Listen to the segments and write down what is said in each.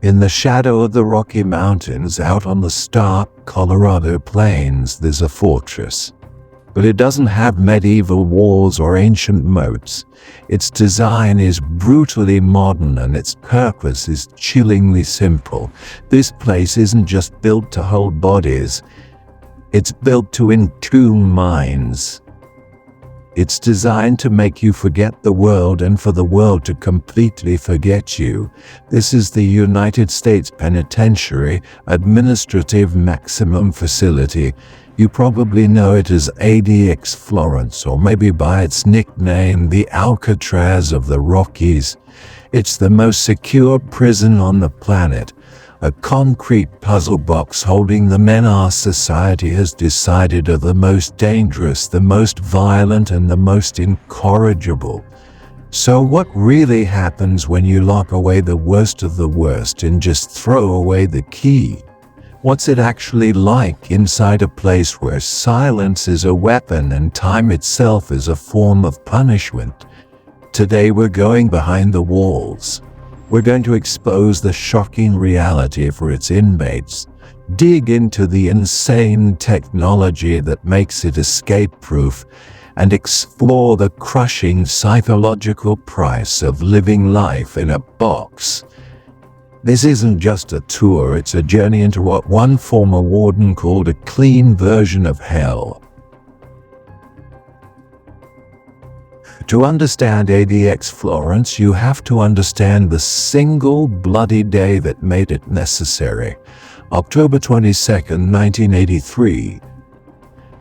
In the shadow of the Rocky Mountains out on the stark Colorado plains, there's a fortress. But it doesn't have medieval walls or ancient moats. Its design is brutally modern and its purpose is chillingly simple. This place isn't just built to hold bodies, it's built to entomb minds. It's designed to make you forget the world and for the world to completely forget you. This is the United States Penitentiary Administrative Maximum Facility. You probably know it as ADX Florence, or maybe by its nickname, the Alcatraz of the Rockies. It's the most secure prison on the planet, a concrete puzzle box holding the men our society has decided are the most dangerous, the most violent, and the most incorrigible. So what really happens when you lock away the worst of the worst and just throw away the key? What's it actually like inside a place where silence is a weapon and time itself is a form of punishment? Today we're going behind the walls. We're going to expose the shocking reality for its inmates, dig into the insane technology that makes it escape-proof, and explore the crushing psychological price of living life in a box. This isn't just a tour, it's a journey into what one former warden called a clean version of hell. To understand ADX Florence, you have to understand the single bloody day that made it necessary. October 22, 1983.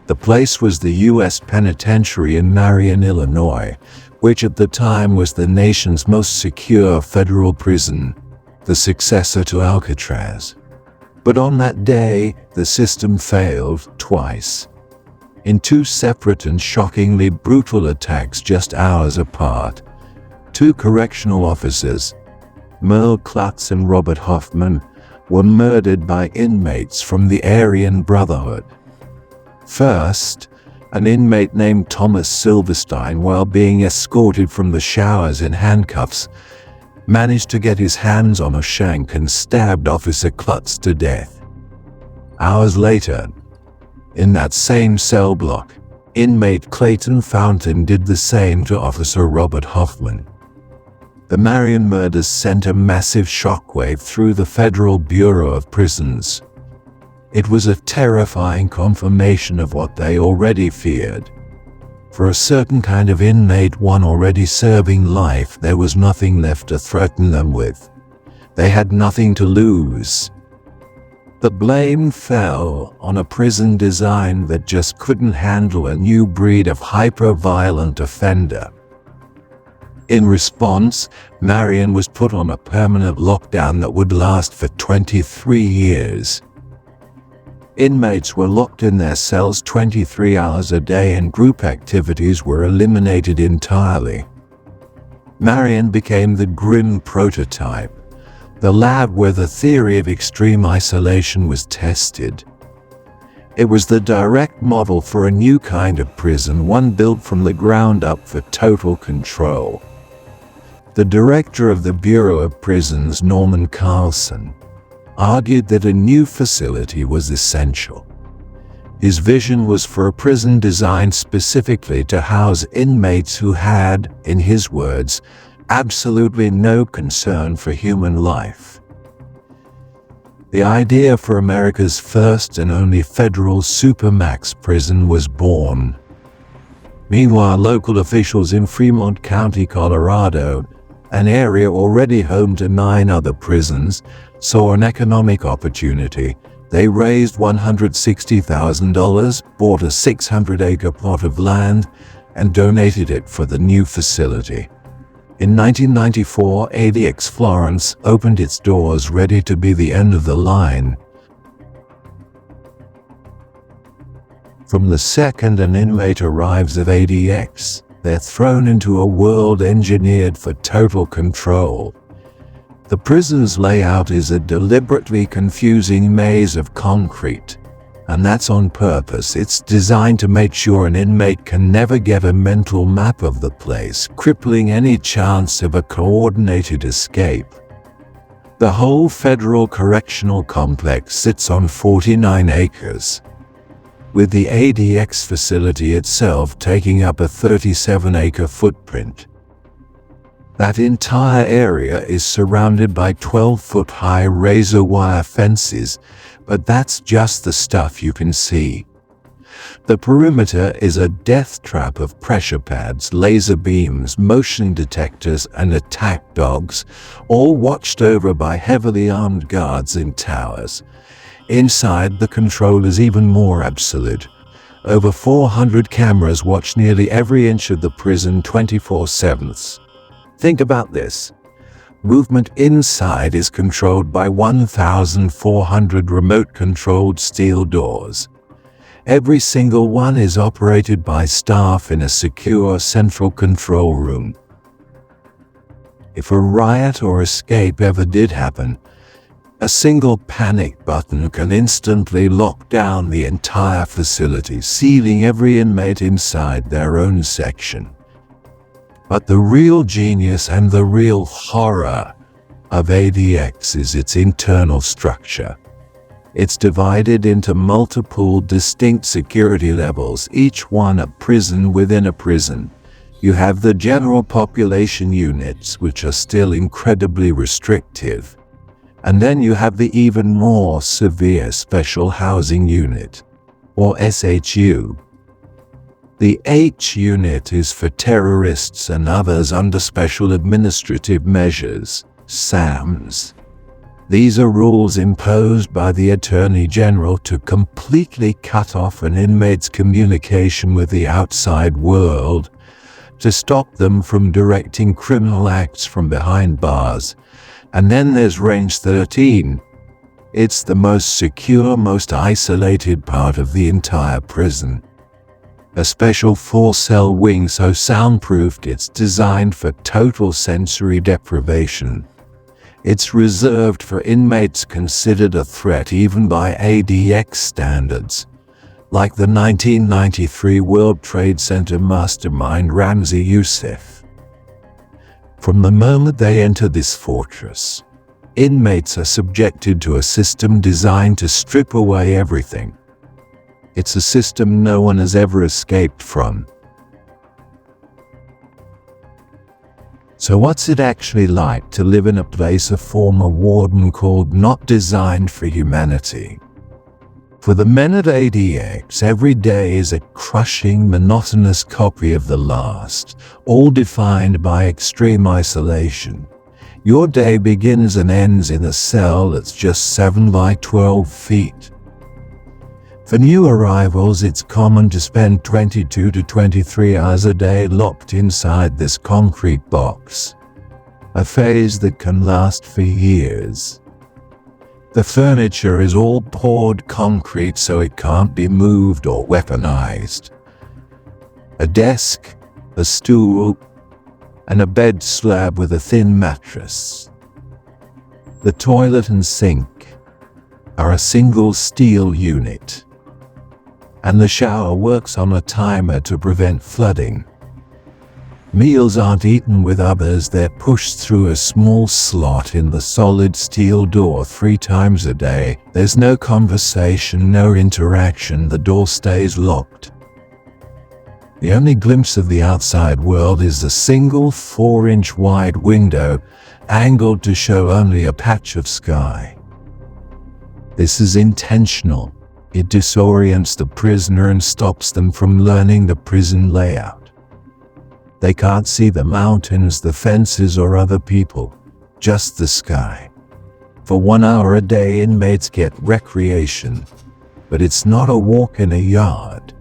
The place was the U.S. Penitentiary in Marion, Illinois, which at the time was the nation's most secure federal prison, the successor to Alcatraz. But on that day, the system failed twice. In two separate and shockingly brutal attacks just hours apart, two correctional officers, Merle Klutz and Robert Hoffman, were murdered by inmates from the Aryan Brotherhood. First, an inmate named Thomas Silverstein, while being escorted from the showers in handcuffs, managed to get his hands on a shank and stabbed Officer Klutz to death. Hours later, in that same cell block, inmate Clayton Fountain did the same to Officer Robert Hoffman. The Marion murders sent a massive shockwave through the Federal Bureau of Prisons. It was a terrifying confirmation of what they already feared. For a certain kind of inmate, one already serving life, there was nothing left to threaten them with. They had nothing to lose. The blame fell on a prison design that just couldn't handle a new breed of hyper-violent offender. In response, Marion was put on a permanent lockdown that would last for 23 years. Inmates were locked in their cells 23 hours a day and group activities were eliminated entirely. Marion became the grim prototype, the lab where the theory of extreme isolation was tested. It was the direct model for a new kind of prison, one built from the ground up for total control. The director of the Bureau of Prisons, Norman Carlson, argued that a new facility was essential. His vision was for a prison designed specifically to house inmates who had, in his words, absolutely no concern for human life. The idea for America's first and only federal Supermax prison was born. Meanwhile, local officials in Fremont County, Colorado, an area already home to 9 other prisons, saw an economic opportunity. They raised $160,000, bought a 600-acre plot of land, and donated it for the new facility. In 1994, ADX Florence opened its doors, ready to be the end of the line. From the second an inmate arrives at ADX, they're thrown into a world engineered for total control. The prison's layout is a deliberately confusing maze of concrete, and that's on purpose. It's designed to make sure an inmate can never get a mental map of the place, crippling any chance of a coordinated escape. The whole federal correctional complex sits on 49 acres, with the ADX facility itself taking up a 37-acre footprint. That entire area is surrounded by 12-foot-high razor wire fences, but that's just the stuff you can see. The perimeter is a death trap of pressure pads, laser beams, motion detectors, and attack dogs, all watched over by heavily armed guards in towers. Inside, the control is even more absolute. Over 400 cameras watch nearly every inch of the prison 24/7. Think about this. Movement inside is controlled by 1,400 remote-controlled steel doors. Every single one is operated by staff in a secure central control room. If a riot or escape ever did happen, a single panic button can instantly lock down the entire facility, sealing every inmate inside their own section. But the real genius and the real horror of ADX is its internal structure. It's divided into multiple distinct security levels, each one a prison within a prison. You have the general population units, which are still incredibly restrictive. And then you have the even more severe Special Housing Unit, or SHU. The H unit is for terrorists and others under Special Administrative Measures, SAMs. These are rules imposed by the Attorney General to completely cut off an inmate's communication with the outside world, to stop them from directing criminal acts from behind bars. And then there's Range 13. It's the most secure, most isolated part of the entire prison. A special 4-cell wing so soundproofed it's designed for total sensory deprivation. It's reserved for inmates considered a threat even by ADX standards, like the 1993 World Trade Center mastermind Ramzi Youssef. From the moment they enter this fortress, inmates are subjected to a system designed to strip away everything. It's a system no one has ever escaped from. So what's it actually like to live in a place a former warden called not designed for humanity? For the men at ADX, every day is a crushing, monotonous copy of the last, all defined by extreme isolation. Your day begins and ends in a cell that's just 7 by 12 feet. For new arrivals, it's common to spend 22 to 23 hours a day locked inside this concrete box, a phase that can last for years. The furniture is all poured concrete so it can't be moved or weaponized. A desk, a stool, and a bed slab with a thin mattress. The toilet and sink are a single steel unit, and the shower works on a timer to prevent flooding. Meals aren't eaten with others, they're pushed through a small slot in the solid steel door 3 times a day. There's no conversation, no interaction, the door stays locked. The only glimpse of the outside world is a single 4-inch wide window, angled to show only a patch of sky. This is intentional. It disorients the prisoner and stops them from learning the prison layout. They can't see the mountains, the fences, or other people, just the sky. For 1 hour a day, inmates get recreation, but it's not a walk in a yard.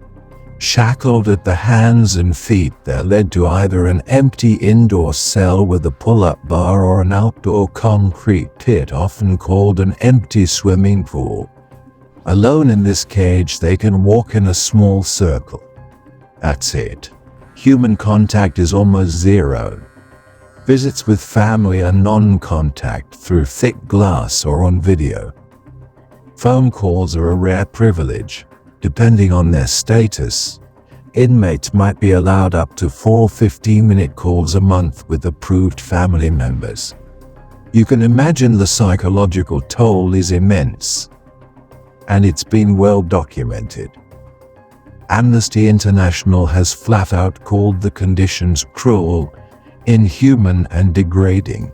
Shackled at the hands and feet, they're led to either an empty indoor cell with a pull-up bar or an outdoor concrete pit, often called an empty swimming pool. Alone in this cage, they can walk in a small circle. That's it. Human contact is almost zero. Visits with family are non-contact through thick glass or on video. Phone calls are a rare privilege. Depending on their status, inmates might be allowed up to 4 15-minute calls a month with approved family members. You can imagine the psychological toll is immense, and it's been well documented. Amnesty International has flat out called the conditions cruel, inhuman, and degrading.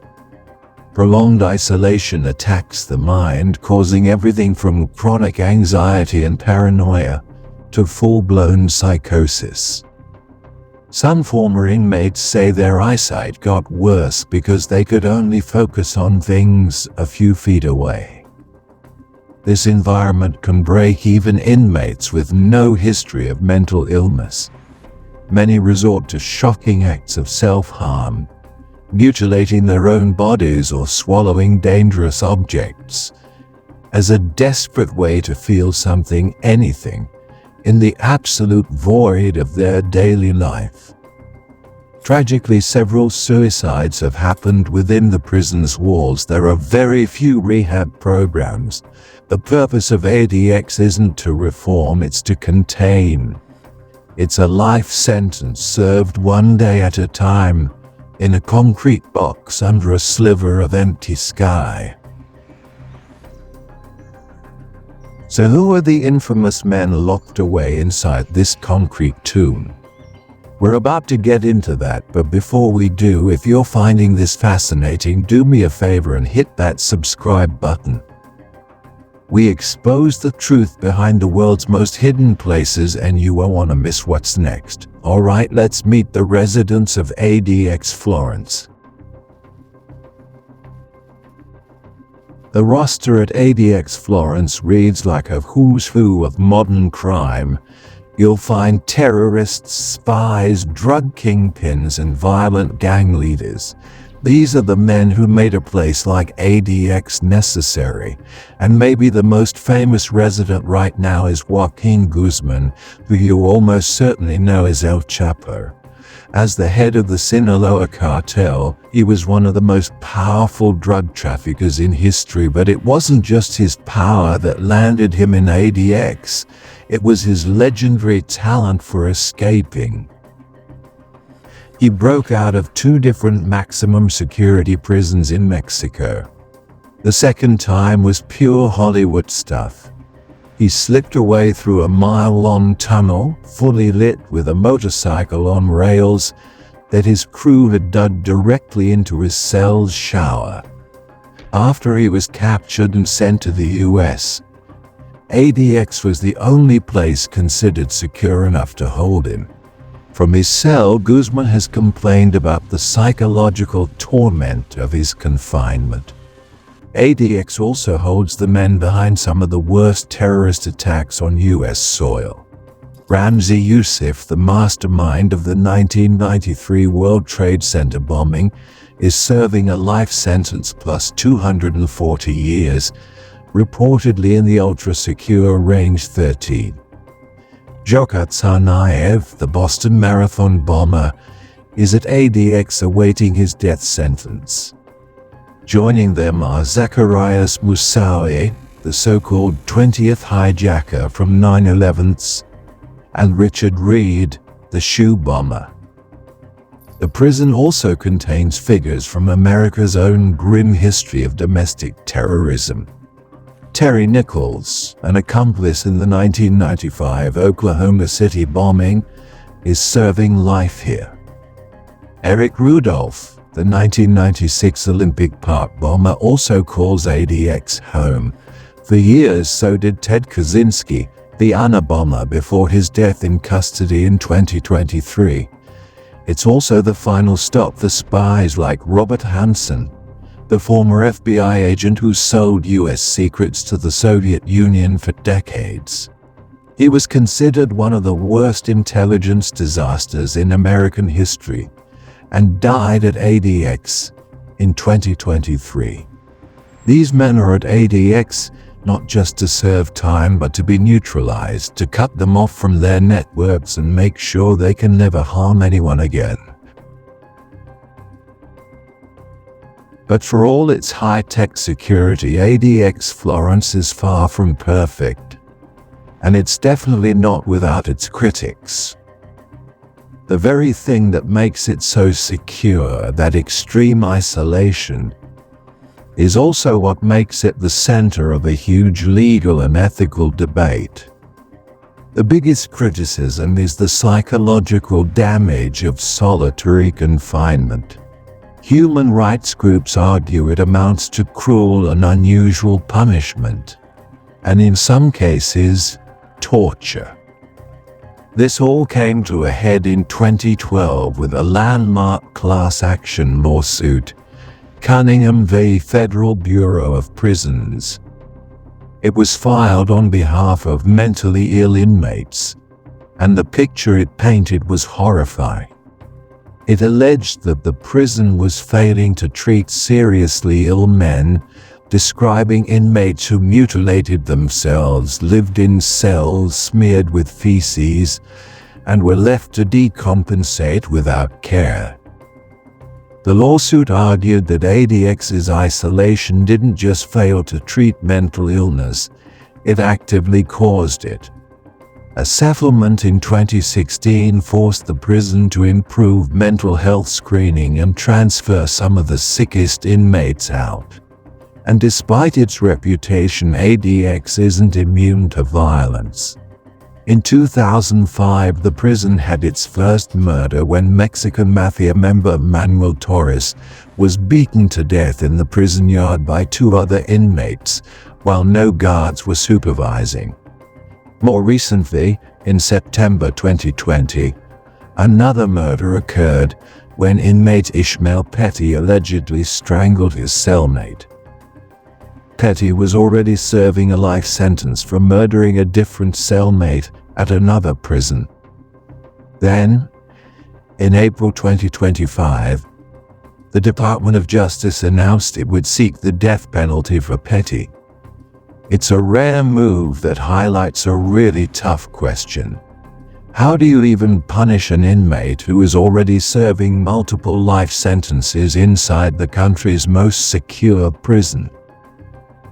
Prolonged isolation attacks the mind, causing everything from chronic anxiety and paranoia to full-blown psychosis. Some former inmates say their eyesight got worse because they could only focus on things a few feet away. This environment can break even inmates with no history of mental illness. Many resort to shocking acts of self-harm, mutilating their own bodies or swallowing dangerous objects, as a desperate way to feel something, anything, in the absolute void of their daily life. Tragically, several suicides have happened within the prison's walls. There are very few rehab programs. The purpose of ADX isn't to reform, it's to contain. It's a life sentence served one day at a time, in a concrete box under a sliver of empty sky. So who are the infamous men locked away inside this concrete tomb? We're about to get into that, but before we do, if you're finding this fascinating, do me a favor and hit that subscribe button. We expose the truth behind the world's most hidden places, and you won't want to miss what's next. Alright, let's meet the residents of ADX Florence. The roster at ADX Florence reads like a who's who of modern crime. You'll find terrorists, spies, drug kingpins, and violent gang leaders. These are the men who made a place like ADX necessary, and maybe the most famous resident right now is Joaquin Guzman, who you almost certainly know as El Chapo. As the head of the Sinaloa cartel, he was one of the most powerful drug traffickers in history, but it wasn't just his power that landed him in ADX, it was his legendary talent for escaping. He broke out of 2 different maximum security prisons in Mexico. The second time was pure Hollywood stuff. He slipped away through a mile-long tunnel, fully lit with a motorcycle on rails that his crew had dug directly into his cell's shower. After he was captured and sent to the US, ADX was the only place considered secure enough to hold him. From his cell, Guzman has complained about the psychological torment of his confinement. ADX also holds the men behind some of the worst terrorist attacks on US soil. Ramzi Youssef, the mastermind of the 1993 World Trade Center bombing, is serving a life sentence plus 240 years, reportedly in the ultra-secure Range 13. Dzhokhar Tsarnaev, the Boston Marathon bomber, is at ADX awaiting his death sentence. Joining them are Zacarias Moussaoui, the so-called 20th hijacker from 9/11s, and Richard Reed, the shoe bomber. The prison also contains figures from America's own grim history of domestic terrorism. Terry Nichols, an accomplice in the 1995 Oklahoma City bombing, is serving life here. Eric Rudolph, the 1996 Olympic Park bomber, also calls ADX home. For years, so did Ted Kaczynski, the Anna bomber, before his death in custody in 2023. It's also the final stop for spies like Robert Hanssen, the former FBI agent who sold US secrets to the Soviet Union for decades. He was considered one of the worst intelligence disasters in American history and died at ADX in 2023. These men are at ADX not just to serve time but to be neutralized, to cut them off from their networks and make sure they can never harm anyone again. But for all its high-tech security, ADX Florence is far from perfect. And it's definitely not without its critics. The very thing that makes it so secure, that extreme isolation, is also what makes it the center of a huge legal and ethical debate. The biggest criticism is the psychological damage of solitary confinement. Human rights groups argue it amounts to cruel and unusual punishment, and in some cases, torture. This all came to a head in 2012 with a landmark class action lawsuit, Cunningham v. Federal Bureau of Prisons. It was filed on behalf of mentally ill inmates, and the picture it painted was horrifying. It alleged that the prison was failing to treat seriously ill men, describing inmates who mutilated themselves, lived in cells smeared with feces, and were left to decompensate without care. The lawsuit argued that ADX's isolation didn't just fail to treat mental illness, it actively caused it. A settlement in 2016 forced the prison to improve mental health screening and transfer some of the sickest inmates out. And despite its reputation, ADX isn't immune to violence. In 2005, the prison had its first murder when Mexican mafia member Manuel Torres was beaten to death in the prison yard by 2 other inmates, while no guards were supervising. More recently, in September 2020, another murder occurred when inmate Ishmael Petty allegedly strangled his cellmate. Petty was already serving a life sentence for murdering a different cellmate at another prison. Then, in April 2025, the Department of Justice announced it would seek the death penalty for Petty. It's a rare move that highlights a really tough question. How do you even punish an inmate who is already serving multiple life sentences inside the country's most secure prison?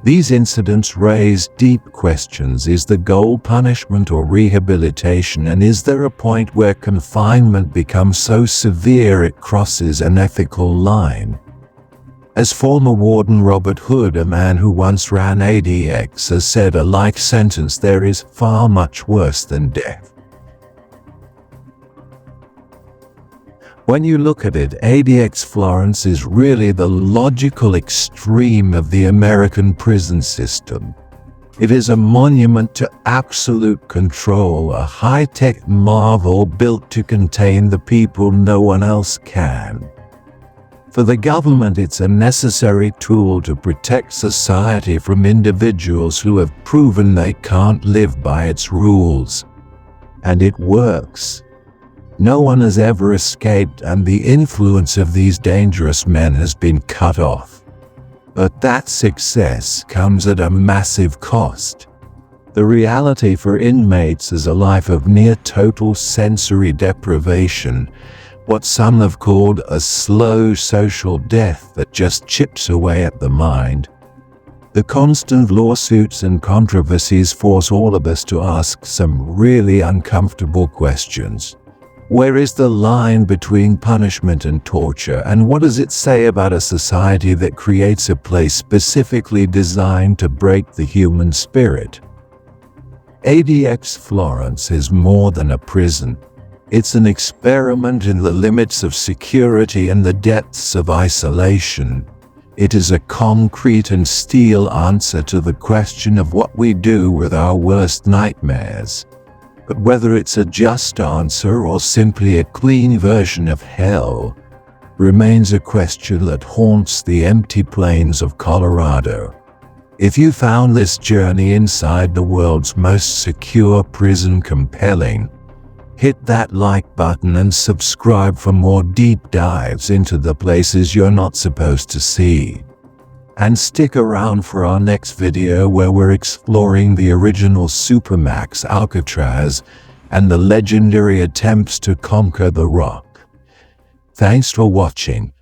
These incidents raise deep questions. Is the goal punishment or rehabilitation, and is there a point where confinement becomes so severe it crosses an ethical line? As former warden Robert Hood, a man who once ran ADX, has said, a life sentence there is far much worse than death. When you look at it, ADX Florence is really the logical extreme of the American prison system. It is a monument to absolute control, a high-tech marvel built to contain the people no one else can. For the government, it's a necessary tool to protect society from individuals who have proven they can't live by its rules. And it works. No one has ever escaped, and the influence of these dangerous men has been cut off. But that success comes at a massive cost. The reality for inmates is a life of near total sensory deprivation, what some have called a slow social death that just chips away at the mind. The constant lawsuits and controversies force all of us to ask some really uncomfortable questions. Where is the line between punishment and torture, and what does it say about a society that creates a place specifically designed to break the human spirit? ADX Florence is more than a prison. It's an experiment in the limits of security and the depths of isolation. It is a concrete and steel answer to the question of what we do with our worst nightmares. But whether it's a just answer or simply a clean version of hell remains a question that haunts the empty plains of Colorado. If you found this journey inside the world's most secure prison compelling, hit that like button and subscribe for more deep dives into the places you're not supposed to see. And stick around for our next video, where we're exploring the original Supermax Alcatraz and the legendary attempts to conquer the Rock. Thanks for watching.